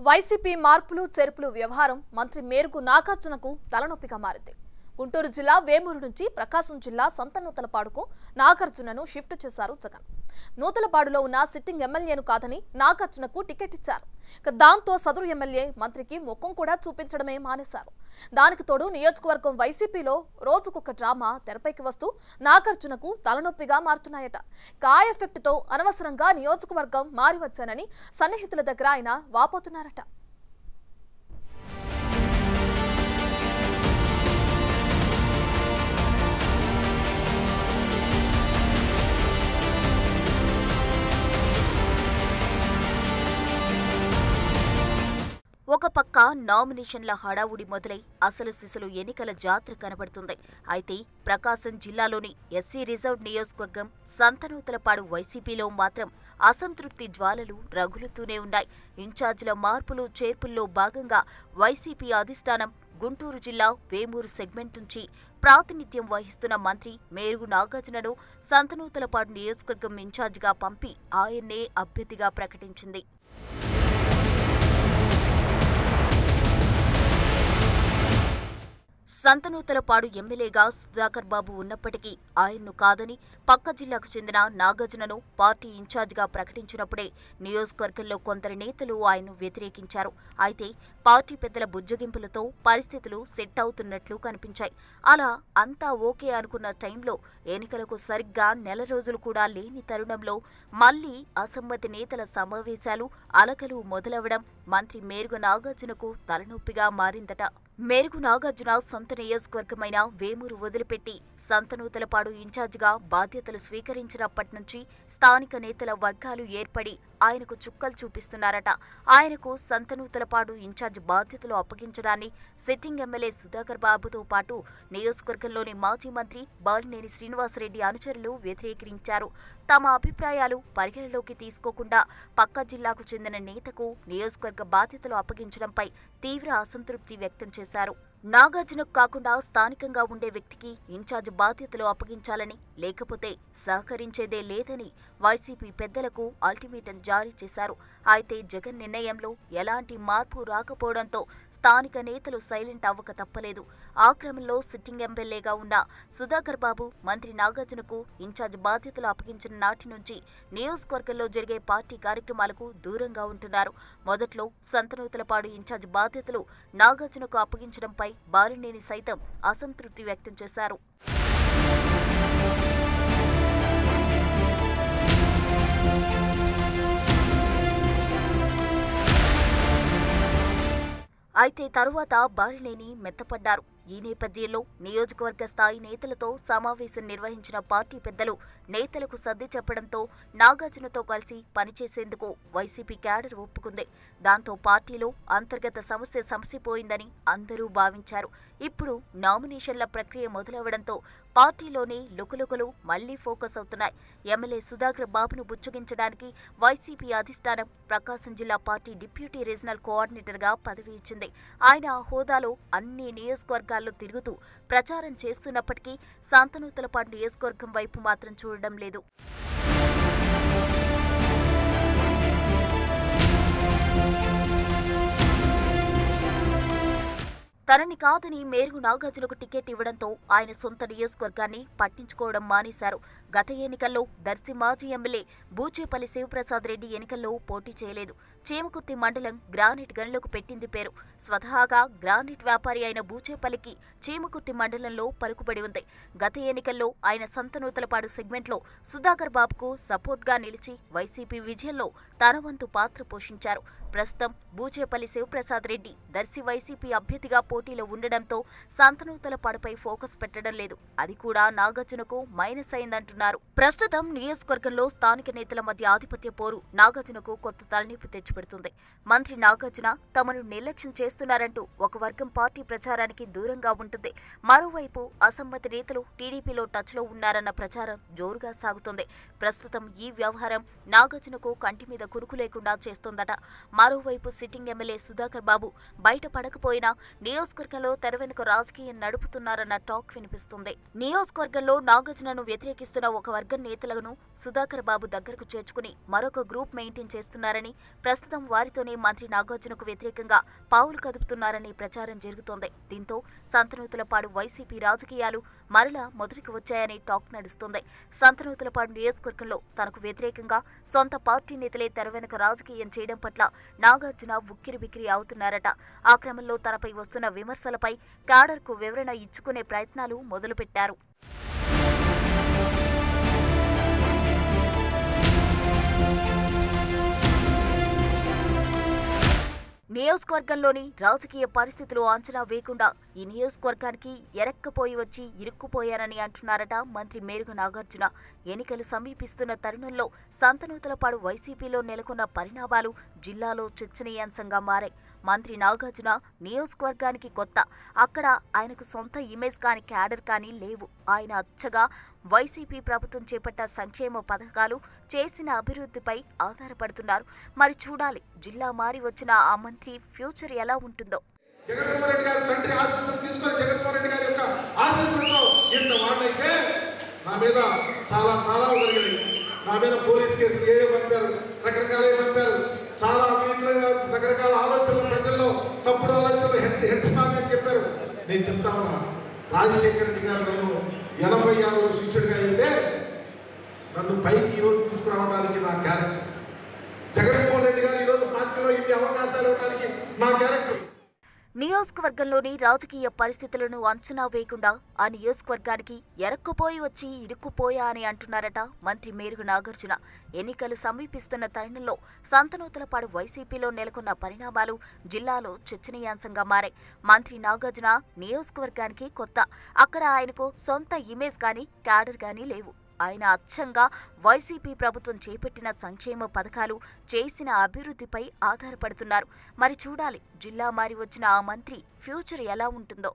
YCP మార్పులు చేర్పులు వ్యవహారం మంత్రి మేరుకు నాగార్జునకు తలనొప్పిగా మారింది. గుంటూరు జిల్లా వేమూరు నుంచి ప్రకాశం జిల్లా సంతనూతలపాడుకు నాగార్జునను షిఫ్ట్ చేశారు జగన్. నూతలపాడులో ఉన్న సిట్టింగ్ ఎమ్మెల్యేను కాదని నాగార్జునకు టికెట్ ఇచ్చారు. దాంతో సదరు ఎమ్మెల్యే మంత్రికి ముఖం కూడా చూపించడమే మానేశారు. దానికి తోడు నియోజకవర్గం వైసీపీలో రోజుకొక డ్రామా తెరపైకి వస్తూ నాగార్జునకు తలనొప్పిగా మారుతున్నాయట. ఆ ఎఫెక్ట్ తో అనవసరంగా నియోజకవర్గం మారివచ్చానని సన్నిహితుల దగ్గర ఆయన వాపోతున్నారట. ఒక పక్క నామినేషన్ల హడావుడి మొదలై అసలు సిసలు ఎన్నికల జాతర కనబడుతుంది. అయితే ప్రకాశం జిల్లాలోని ఎస్సీ రిజర్వ్ నియోజకవర్గం సంతనూతలపాడు వైసీపీలో మాత్రం అసంతృప్తి జ్వాలలు రగులుతూనే ఉన్నాయి. ఇన్ఛార్జీల మార్పులు చేర్పుల్లో భాగంగా వైసీపీ అధిష్టానం గుంటూరు జిల్లా వేమూరు సెగ్మెంట్ నుంచి ప్రాతినిధ్యం వహిస్తున్న మంత్రి మేరుగు నాగార్జునను సంతనూతలపాడు నియోజకవర్గం ఇన్ఛార్జిగా పంపి ఆయన్నే అభ్యర్థిగా ప్రకటించింది. సంతనూతలపాడు ఎమ్మెల్యేగా సుధాకర్ బాబు ఉన్నప్పటికీ ఆయన్ను కాదని పక్క జిల్లాకు చెందిన నాగార్జునను పార్టీ ఇన్ఛార్జిగా ప్రకటించినప్పుడే నియోజకవర్గంలో కొందరు నేతలు ఆయన్ను వ్యతిరేకించారు. అయితే పార్టీ పెద్దల బుజ్జగింపులతో పరిస్థితులు సెట్ అవుతున్నట్లు కనిపించాయి. అలా అంతా ఓకే అనుకున్న టైంలో ఎన్నికలకు సరిగ్గా నెల రోజులు కూడా లేని తరుణంలో మళ్లీ అసమ్మతి నేతల సమావేశాలు అలకలు మొదలవడం మంత్రి మేరుగు నాగార్జునకు తలనొప్పిగా మారిందట. మేరుగు నాగార్జున సొంత నియోజకవర్గమైన వేమూరు వదిలిపెట్టి సంతనూతలపాడు ఇన్ఛార్జిగా బాధ్యతలు స్వీకరించినప్పటి నుంచి స్థానిక నేతల వర్గాలు ఏర్పడి ఆయనకు చుక్కలు చూపిస్తున్నారట. ఆయనకు సంతనూతలపాడు ఇన్ఛార్జ్ బాధ్యతలు అప్పగించడాన్ని సిట్టింగ్ ఎమ్మెల్యే సుధాకర్ బాబుతో పాటు నియోజకవర్గంలోని మాజీ మంత్రి బాలినేని శ్రీనివాసరెడ్డి అనుచరులు వ్యతిరేకించారు. తమ అభిప్రాయాలు పరిగణలోకి తీసుకోకుండా పక్క జిల్లాకు చెందిన నేతకు నియోజకవర్గ బాధ్యతలు అప్పగించడంపై తీవ్ర అసంతృప్తి వ్యక్తం చేశారు. నాగార్జునకు కాకుండా స్థానికంగా ఉండే వ్యక్తికి ఇన్ఛార్జ్ బాధ్యతలు అప్పగించాలని, లేకపోతే సహకరించేదే లేదని వైసీపీ పెద్దలకు అల్టిమేటం జారీ చేశారు. అయితే జగన్ నిర్ణయంలో ఎలాంటి మార్పు రాకపోవడంతో స్థానిక నేతలు సైలెంట్ అవ్వక తప్పలేదు. ఆ క్రమంలో సిట్టింగ్ ఎమ్మెల్యేగా ఉన్న సుధాకర్ బాబు మంత్రి నాగార్జునకు ఇన్ఛార్జ్ బాధ్యతలు అప్పగించిన నాటి నుంచి నియోజకవర్గంలో జరిగే పార్టీ కార్యక్రమాలకు దూరంగా ఉంటున్నారు. మొదట్లో సంతనూతలపాడు ఇన్ఛార్జ్ బాధ్యతలు నాగార్జునకు అప్పగించడంపై బాలినేని సైతం అసంతృప్తి వ్యక్తం చేశారు. అయితే తరువాత బాలినేని మెత్తపడ్డారు. ఈ నేపథ్యంలో నియోజకవర్గ స్థాయి నేతలతో సమావేశం నిర్వహించిన పార్టీ పెద్దలు నేతలకు సర్ది చెప్పడంతో నాగార్జునతో కలిసి పనిచేసేందుకు వైసీపీ క్యాడర్ ఒప్పుకుంది. దాంతో పార్టీలో అంతర్గత సమస్య సమసిపోయిందని అందరూ భావించారు. ఇప్పుడు నామినేషన్ల ప్రక్రియ మొదలవడంతో పార్టీలోనే లుకలుకలు మళ్లీ ఫోకస్ అవుతున్నాయి. ఎమ్మెల్యే సుధాకర్ బాబును బుచ్చగించడానికి వైసీపీ అధిష్టానం ప్రకాశం జిల్లా పార్టీ డిప్యూటీ రీజనల్ కోఆర్డినేటర్గా పదవి ఇచ్చింది. ఆయన ఆ హోదాలో అన్ని నియోజకవర్గాల్లో తిరుగుతూ ప్రచారం చేస్తున్నప్పటికీ సంతనూతలపాడు నియోజకవర్గం వైపు మాత్రం చూడడం లేదు. తనని కాదని మేరుగు నాగార్జునకు టికెట్ ఇవ్వడంతో ఆయన సొంత నియోజకవర్గాన్ని పట్టించుకోవడం మానేశారు. గత ఎన్నికల్లో దర్శి మాజీ ఎమ్మెల్యే బూచేపల్లి శివప్రసాద్ రెడ్డి ఎన్నికల్లో పోటీ చేయలేదు. చేమకుర్తి మండలం గ్రానైట్ గనులకు పెట్టింది పేరు. స్వతహాగా గ్రానైట్ వ్యాపారి అయిన బూచేపల్లికి చేమకుర్తి మండలంలో పలుకుబడి ఉంది. గత ఎన్నికల్లో ఆయన సంతనూతలపాడు సెగ్మెంట్లో సుధాకర్ బాబుకు సపోర్ట్గా నిలిచి వైసీపీ విజయంలో తన వంతు పాత్ర పోషించారు. ప్రస్తుతం బూచేపల్లి శివప్రసాద్ రెడ్డి దర్శి వైసీపీ అభ్యర్థిగా పోటీలో ఉండడంతో సంతనూతలపాడుపై ఫోకస్ పెట్టడం లేదు. అది కూడా నాగార్జునకు మైనస్ అయిందంటున్నారు. ప్రస్తుతం నియోజకవర్గంలో స్థానిక నేతల మధ్య ఆధిపత్య పోరు నాగార్జునకు కొత్త తలనొప్పి తెచ్చిపెడుతుంది. మంత్రి నాగార్జున తమను నిర్లక్ష్యం చేస్తున్నారంటూ ఒక వర్గం పార్టీ ప్రచారానికి దూరంగా ఉంటుంది. మరోవైపు అసమ్మతి నేతలు టీడీపీలో టచ్లో ఉన్నారన్న ప్రచారం జోరుగా సాగుతోంది. ప్రస్తుతం ఈ వ్యవహారం నాగార్జునకు కంటి మీద కురుకు లేకుండా చేస్తోందట. మరోవైపు సిట్టింగ్ ఎమ్మెల్యే సుధాకర్ బాబు బయట పడకపోయినా నియోజకవర్గంలో తెర వెనుక రాజకీయం నడుపుతున్నారన్న టాక్ వినిపిస్తుంది. నియోజకవర్గంలో నాగార్జునను వ్యతిరేకిస్తున్న ఒక వర్గం నేతలను సుధాకర్ బాబు దగ్గరకు చేర్చుకుని మరొక గ్రూప్ మెయింటైన్ చేస్తున్నారని, ప్రస్తుతం వారితోనే మంత్రి నాగార్జునకు వ్యతిరేకంగా పావులు కదుపుతున్నారని ప్రచారం జరుగుతోంది. దీంతో సంతనూతలపాడు వైసీపీ రాజకీయాలు మరలా మొదటికి వచ్చాయని టాక్ నడుస్తోంది. సంతనూతలపాడు నియోజకవర్గంలో తనకు వ్యతిరేకంగా సొంత పార్టీ నేతలే తెరవెనక రాజకీయం చేయడం పట్ల నాగార్జున ఉక్కిరిబిక్కిరి అవుతున్నారట. ఆ క్రమంలో తనపై వస్తున్న విమర్శలపై క్యాడర్కు వివరణ ఇచ్చుకునే ప్రయత్నాలు మొదలుపెట్టారు. నియోజకవర్గంలోని రాజకీయ పరిస్థితులు అంచనా వేయకుండా ఈ నియోజకవర్గానికి ఎరక్కపోయి వచ్చి ఇరుక్కుపోయారని అంటున్నారట మంత్రి మేరుగు నాగార్జున. ఎన్నికలు సమీపిస్తున్న తరుణంలో సంతనూతలపాడు వైసీపీలో నెలకొన్న పరిణామాలు జిల్లాలో చర్చనీయాంశంగా మారాయి. మంత్రి నాగార్జున నియోజకవర్గానికి కొత్త. అక్కడ ఆయనకు సొంత ఇమేజ్ కానీ క్యాడర్ కానీ లేవు. ఆయన అచ్చగా వైసీపీ ప్రభుత్వం చేపట్ట సంక్షేమ పథకాలు, చేసిన అభివృద్ధిపై ఆధారపడుతున్నారు. మరి చూడాలి జిల్లా మారి వచ్చిన ఆ మంత్రి ఫ్యూచర్ ఎలా ఉంటుందో. జగన్మోహన్ రెడ్డి గారి తండ్రి ఆశీస్సులు తీసుకొని జగన్మోహన్ రెడ్డి గారి యొక్క ఆశీస్సులతో ఇంత వాడైతే నా మీద చాలా జరిగినాయి. నా మీద పోలీస్ కేసులు ఏవో పంపారు, రకరకాలే పంపారు. చాలా అవినీతిగా రకరకాల ఆలోచనలు ప్రజల్లో తప్పుడు ఆలోచనలు హెడ్ స్టాక్ అని చెప్పారు. నేను చెప్తా ఉన్నా, రాజశేఖర రెడ్డి గారు నన్ను 86 శిష్యుడిగా వెళ్తే నన్ను పైకి ఈరోజు తీసుకురావడానికి నా క్యారెక్టర్. జగన్మోహన్ రెడ్డి గారు ఈరోజు పార్టీలో ఇన్ని అవకాశాలు ఇవ్వడానికి నా క్యారెక్టర్. నియోజకవర్గంలోని రాజకీయ పరిస్థితులను అంచనా వేయకుండా ఆ నియోజకవర్గానికి ఎరక్కుపోయి వచ్చి ఇరుక్కుపోయా అని అంటున్నారట మంత్రి మేరుగు నాగార్జున. ఎన్నికలు సమీపిస్తున్న తరుణంలో సంతనూతలపాడు వైసీపీలో నెలకొన్న పరిణామాలు జిల్లాలో చర్చనీయాంశంగా మారాయి. మంత్రి నాగార్జున నియోజకవర్గానికి కొత్త. అక్కడ ఆయనకు సొంత ఇమేజ్ కానీ క్యాడర్ కానీ లేవు. ఆయన అచ్చంగా వైసీపీ ప్రభుత్వం చేపట్టిన సంక్షేమ పథకాలు, చేసిన అభివృద్ధిపై ఆధారపడుతున్నారు. మరి చూడాలి జిల్లా మారి వచ్చిన ఆ మంత్రి ఫ్యూచర్ ఎలా ఉంటుందో.